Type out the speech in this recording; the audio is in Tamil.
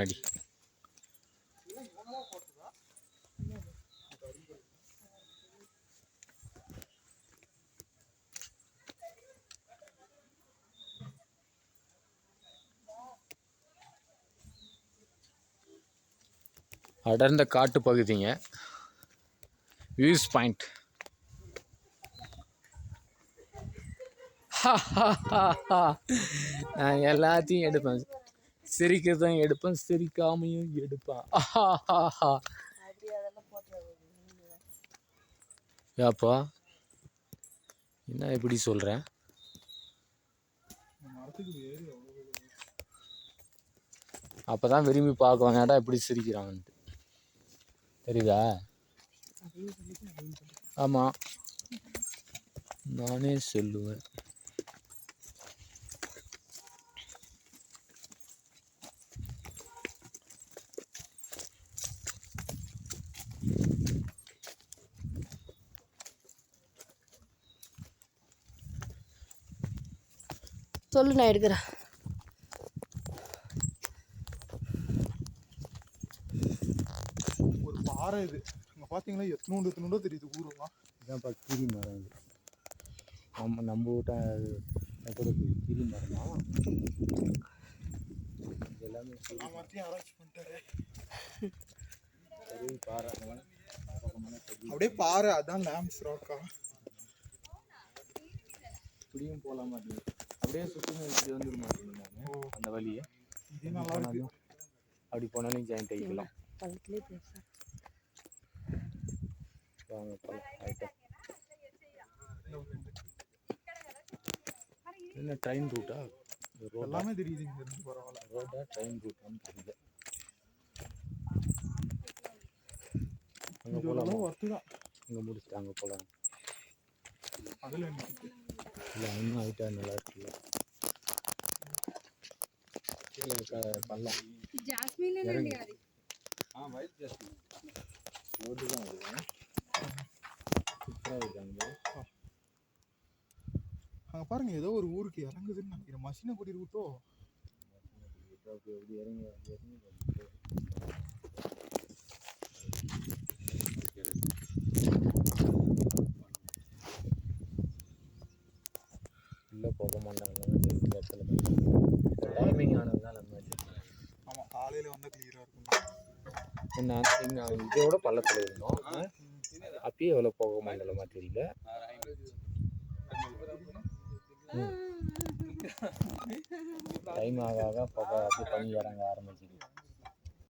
அடி அடர்ந்த காட்டு பகுதிங்க. Views point. நான் எல்லாத்தையும் எடுப்பேன். சிரிக்கிறதும் எடுப்பேன், சிரிக்காமையும் எடுப்பேன். ஏப்பா என்ன எப்படி சொல்கிறேன்? அப்போ தான் விரும்பி பார்க்குவாங்க, ஏடா எப்படி சிரிக்கிறாங்கன்ட்டு. தெரியுதா? ஆமாம், நானே சொல்லுவேன். சொல்லு, நான் எடுக்கிறேன். ஒரு பாறை இது. அங்கே பார்த்தீங்கன்னா எத்தனோண்டோ தெரியுது ஊருலாம். இதான்ப்பா கீரி மரம். இது நம்ம வீட்டை கீரி மரமா எல்லாமே மரத்தையும் ஆராய்ச்சி பண்ணிட்டாரு. சரி பாறை அப்படியே பாறை. அதான் லேம்ஸ் ராக்கா. இப்படியும் போகலாம் மாட்டேங்குது. அப்படியே சுற்றி இப்படி வந்துட மாட்டேங்குது. அந்த வழியை இது நல்லா இருக்கு. அப்படி போனாலும் ஜாயிண்ட் ஆகிக்கலாம். என்ன ட்ரெயின் ரூட்டா? எல்லாமே தெரியுது இங்க இருந்து. பரவாயில்ல. ரோடா ட்ரெயின் ரூட்டான்னு தெரியல. அங்கே போகலாம். ஒர்த்து தான். இங்கே முடிச்சுட்டு அங்கே போகலாம். அதில் இல்லை இன்னும் ஆகிட்டா நல்லா இருக்குல்ல. பள்ளம் ரோடு தான் அது. சூப்பராக இருக்காங்க. அங்கே பாருங்க, ஏதோ ஒரு ஊருக்கு இறங்குதுன்னு நினைக்கிறேன். மசினகுடி ரூட்டோ. எப்படி இறங்கி இல்லை போக மாட்டாங்க. டைமிங் ஆனது தான் நம்ம. ஆமாம், காலையில் வந்தால் கிளியராக இருக்கும். என்ன இதோட பள்ளத்தில் இருந்தோம். அப்பயே எவ்வளோ போக மாட்டேங்களா தெரியல. டைம் ஆக ஆக போக அப்படியே பனி இறங்க ஆரம்பிச்சிது.